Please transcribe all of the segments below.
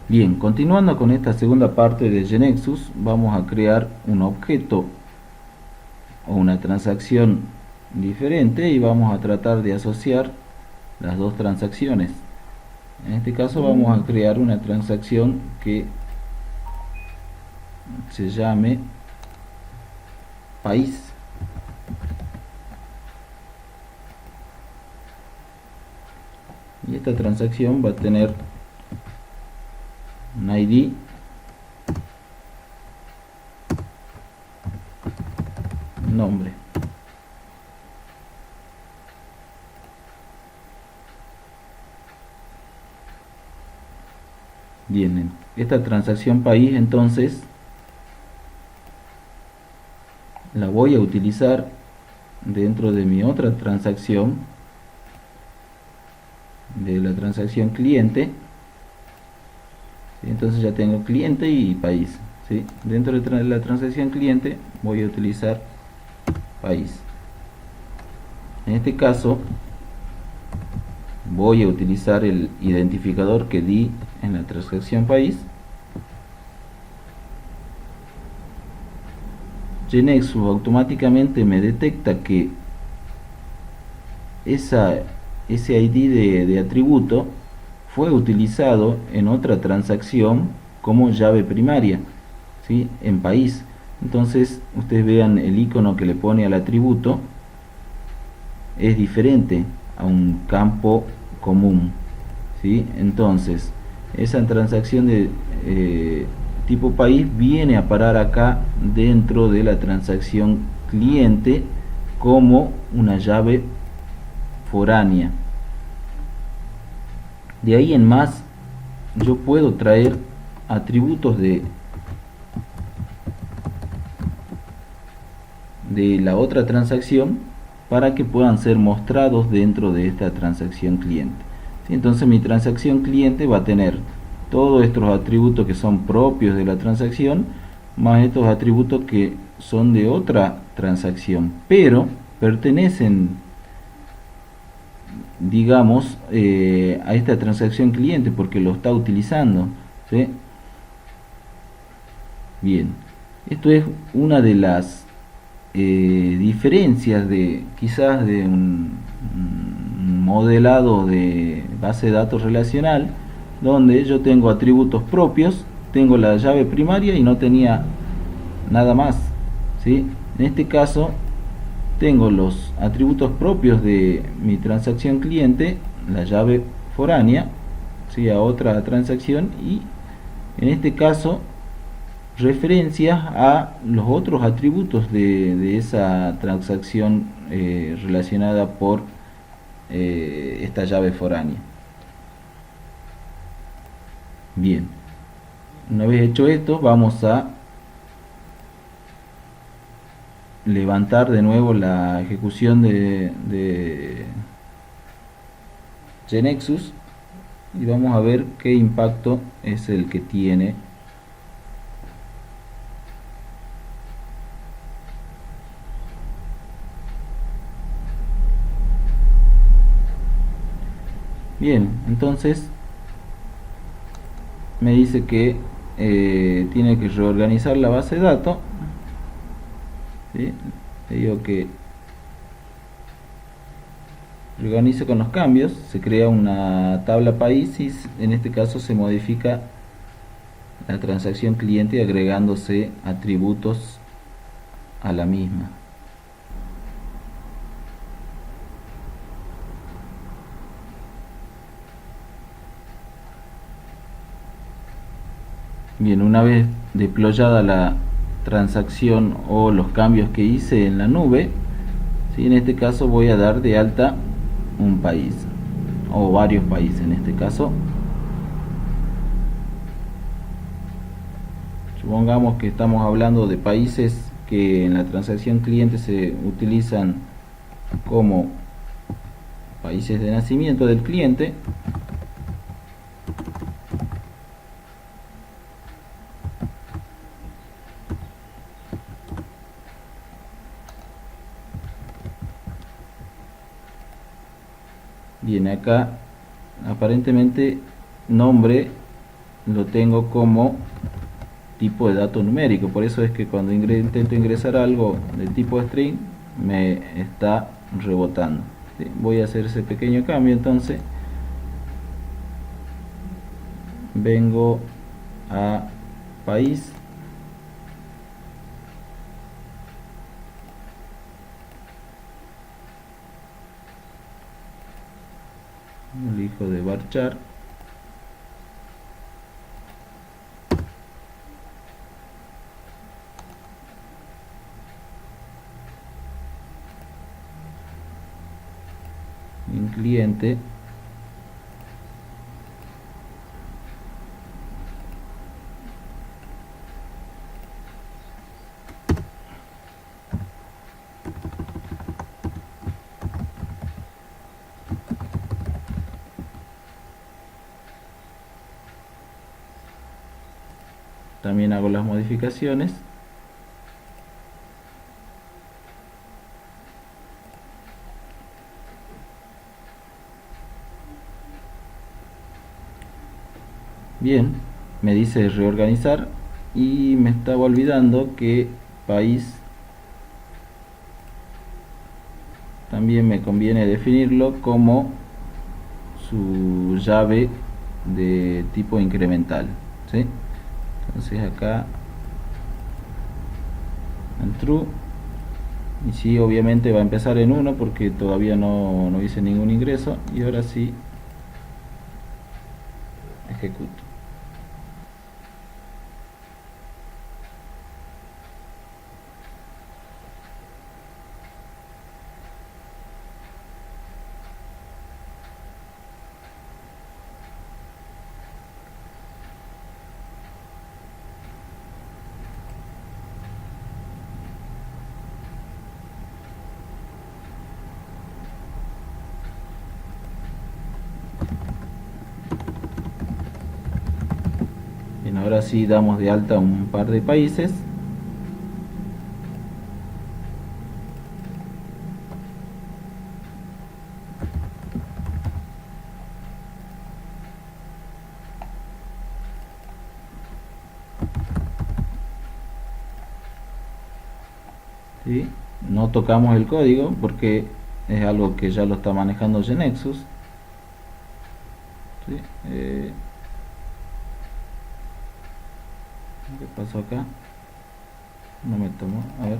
Bien, continuando con esta segunda parte de GeneXus, vamos a crear un objeto o una transacción diferente y vamos a tratar de asociar las dos transacciones. En este caso vamos a crear una transacción que se llame país. Y esta transacción va a tener un ID, nombre. Bien, esta transacción país entonces la voy a utilizar dentro de mi otra transacción, de la transacción cliente. Entonces ya tengo cliente y país, ¿sí? Dentro de la transacción cliente voy a utilizar país. En este caso voy a utilizar el identificador que di en la transacción país. GeneXus automáticamente me detecta que ese ID de atributo fue utilizado en otra transacción como llave primaria, ¿sí? En país. Entonces ustedes vean el icono que le pone al atributo es diferente a un campo común, ¿sí? Entonces esa transacción de tipo país viene a parar acá dentro de la transacción cliente como una llave foránea. De ahí en más yo puedo traer atributos de la otra transacción para que puedan ser mostrados dentro de esta transacción cliente. ¿Sí? Entonces mi transacción cliente va a tener todos estos atributos que son propios de la transacción, más estos atributos que son de otra transacción, pero pertenecen, digamos, a esta transacción cliente porque lo está utilizando, ¿sí? Bien, esto es una de las diferencias de quizás de un modelado de base de datos relacional, donde yo tengo atributos propios, tengo la llave primaria y no tenía nada más, ¿sí? En este caso tengo los atributos propios de mi transacción cliente, la llave foránea, ¿sí? A otra transacción, y en este caso referencias a los otros atributos de esa transacción relacionada por esta llave foránea. Bien, una vez hecho esto, vamos a levantar de nuevo la ejecución de GeneXus y vamos a ver qué impacto es el que tiene. Bien, entonces me dice que tiene que reorganizar la base de datos, ¿sí? Le digo que reorganice con los cambios, se crea una tabla país y en este caso se modifica la transacción cliente agregándose atributos a la misma. Bien, una vez deployada la transacción o los cambios que hice en la nube, ¿sí? En este caso voy a dar de alta un país o varios países. En este caso supongamos que estamos hablando de países que en la transacción cliente se utilizan como países de nacimiento del cliente. Bien, acá aparentemente nombre lo tengo como tipo de dato numérico. Por eso es que cuando intento ingresar algo de tipo string me está rebotando. ¿Sí? Voy a hacer ese pequeño cambio. Entonces vengo a país, elijo de varchar, en cliente, también hago las modificaciones. Bien, me dice reorganizar y me estaba olvidando que país también me conviene definirlo como su llave de tipo incremental, ¿sí? Entonces acá en true, y sí, obviamente va a empezar en 1 porque todavía no hice ningún ingreso, y ahora sí ejecuto. Bien, ahora sí damos de alta un par de países. ¿Sí? No tocamos el código porque es algo que ya lo está manejando GeneXus. ¿Sí? ¿Qué pasó acá? No me tomó, a ver.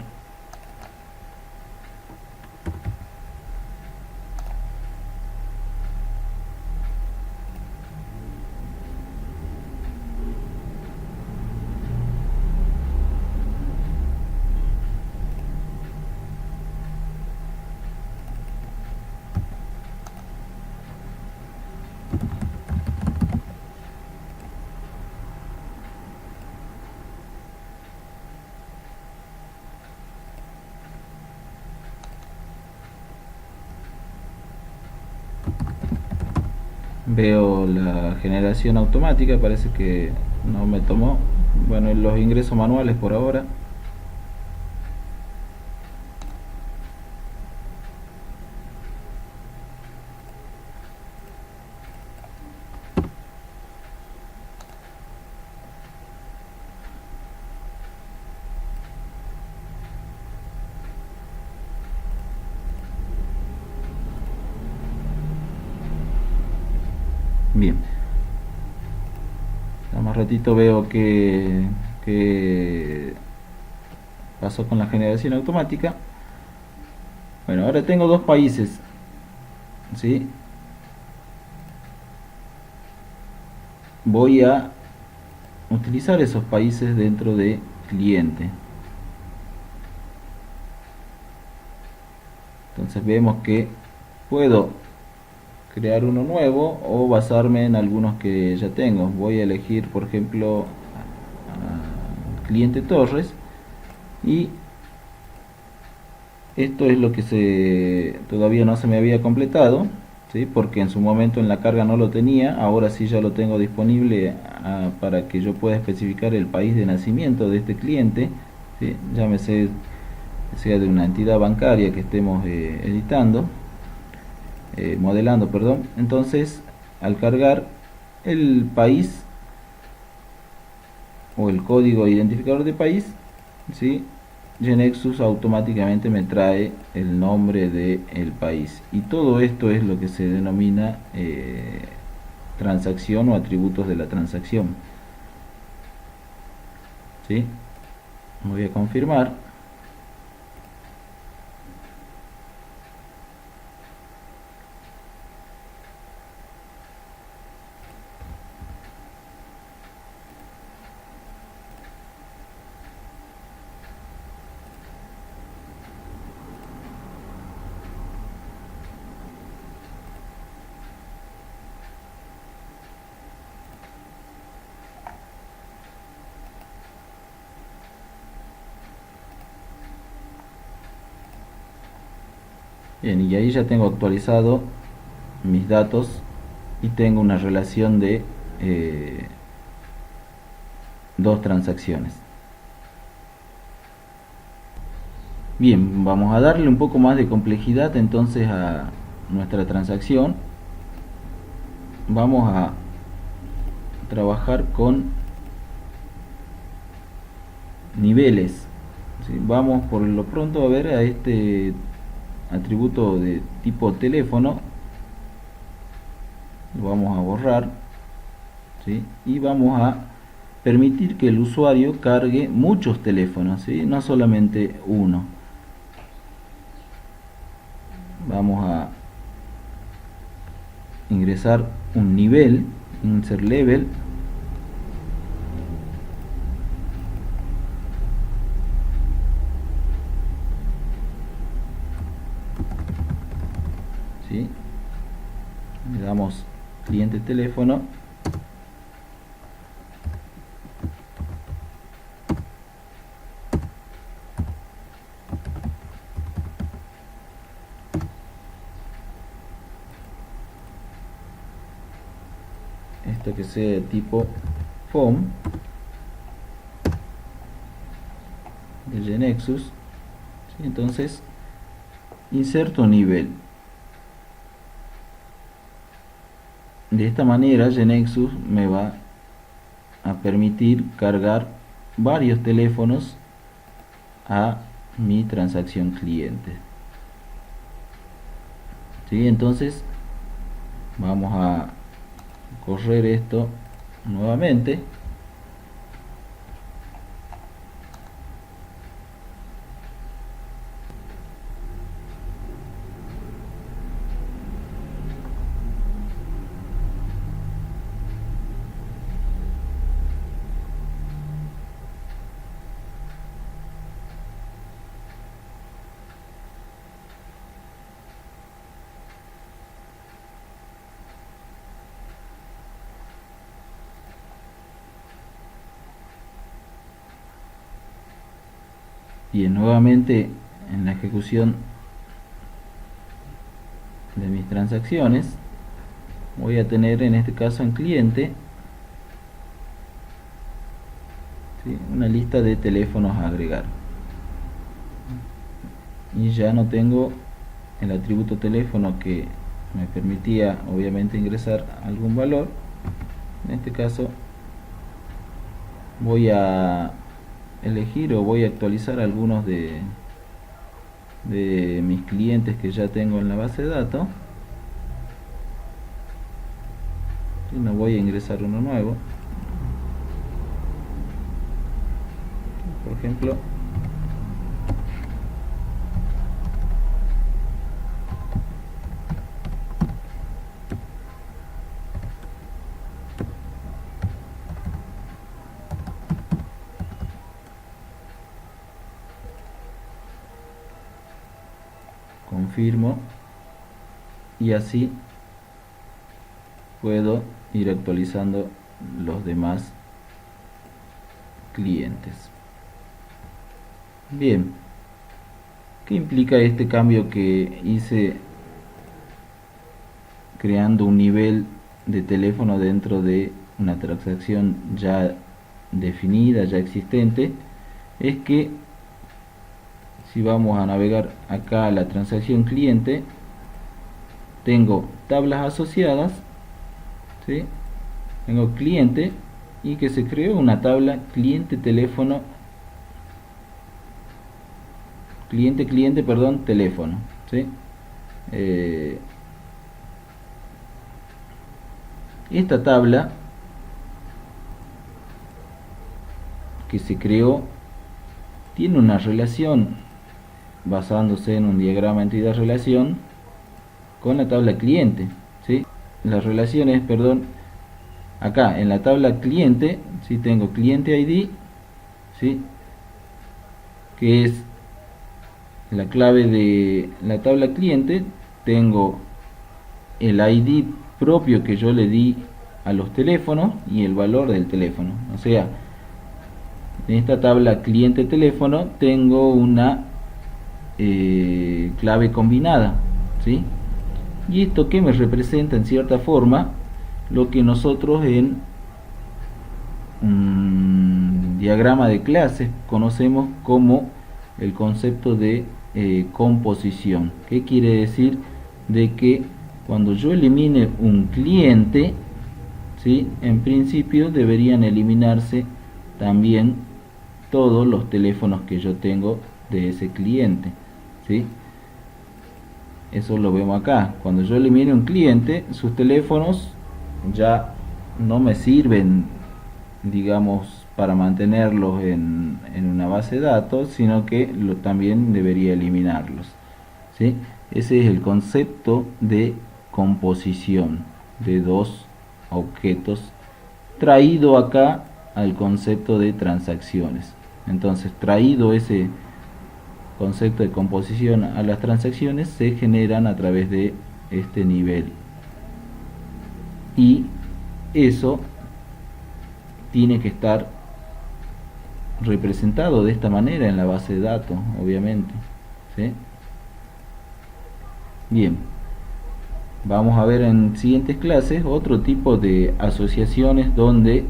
Veo la generación automática, parece que no me tomó. Bueno, los ingresos manuales por ahora. Bien, a más ratito veo que pasó con la generación automática. Bueno, ahora tengo dos países, ¿sí? Voy a utilizar esos países dentro de cliente. Entonces vemos que puedo crear uno nuevo o basarme en algunos que ya tengo. Voy a elegir, por ejemplo, cliente Torres, y esto es lo que todavía no se me había completado, ¿sí? Porque en su momento en la carga no lo tenía. Ahora sí ya lo tengo disponible para que yo pueda especificar el país de nacimiento de este cliente, ¿sí? Llámese sea de una entidad bancaria que estemos modelando, perdón. Entonces, al cargar el país, o el código identificador de país, ¿sí? GeneXus automáticamente me trae el nombre del país, y todo esto es lo que se denomina transacción o atributos de la transacción, ¿sí? Voy a confirmar. Bien, y ahí ya tengo actualizado mis datos y tengo una relación de dos transacciones. Bien, vamos a darle un poco más de complejidad entonces a nuestra transacción. Vamos a trabajar con niveles, ¿sí? Vamos por lo pronto a ver a este atributo de tipo teléfono, lo vamos a borrar, ¿sí? Y vamos a permitir que el usuario cargue muchos teléfonos, ¿sí? No solamente uno. Vamos a ingresar un nivel, insert level, ¿sí? Le damos cliente teléfono, esto que sea de tipo FOM de GeneXus, ¿sí? Entonces inserto nivel. De esta manera GeneXus me va a permitir cargar varios teléfonos a mi transacción cliente, ¿sí? Entonces vamos a correr esto nuevamente. Y nuevamente en la ejecución de mis transacciones voy a tener en este caso en cliente, ¿sí? Una lista de teléfonos a agregar, y ya no tengo el atributo teléfono que me permitía obviamente ingresar algún valor. En este caso voy a elegir o voy a actualizar algunos de mis clientes que ya tengo en la base de datos, y no voy a ingresar uno nuevo. Por ejemplo, confirmo, y así puedo ir actualizando los demás clientes. Bien, ¿qué implica este cambio que hice creando un nivel de teléfono dentro de una transacción ya definida, ya existente? Es que si vamos a navegar acá a la transacción cliente, tengo tablas asociadas, ¿sí? Tengo cliente y que se creó una tabla cliente teléfono, cliente perdón, teléfono, ¿sí? Esta tabla que se creó tiene una relación basándose en un diagrama entidad-relación con la tabla cliente, ¿sí? Las relaciones, perdón, acá en la tabla cliente, ¿sí? Tengo cliente ID, ¿sí? Que es la clave de la tabla cliente. Tengo el ID propio que yo le di a los teléfonos y el valor del teléfono. O sea, en esta tabla cliente teléfono tengo una clave combinada, ¿sí? Y esto que me representa en cierta forma lo que nosotros en diagrama de clases conocemos como el concepto de composición. ¿Qué quiere decir? De que cuando yo elimine un cliente, ¿sí? En principio deberían eliminarse también todos los teléfonos que yo tengo de ese cliente, ¿sí? Eso lo vemos acá. Cuando yo elimine un cliente, sus teléfonos ya no me sirven, digamos, para mantenerlos en una base de datos, sino que también debería eliminarlos, ¿sí? Ese es el concepto de composición de dos objetos, traído acá al concepto de transacciones. Entonces, traído ese concepto de composición a las transacciones, se generan a través de este nivel, y eso tiene que estar representado de esta manera en la base de datos, obviamente, ¿sí? Bien, vamos a ver en siguientes clases otro tipo de asociaciones donde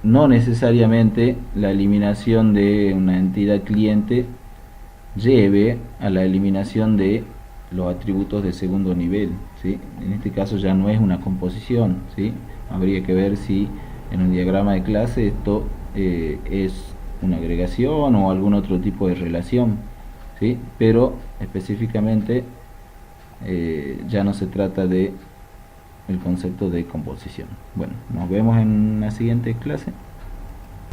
no necesariamente la eliminación de una entidad cliente lleve a la eliminación de los atributos de segundo nivel, ¿sí? En este caso ya no es una composición, ¿sí? Habría que ver si en un diagrama de clase esto es una agregación o algún otro tipo de relación, ¿sí? Pero específicamente ya no se trata de el concepto de composición. Bueno, nos vemos en la siguiente clase.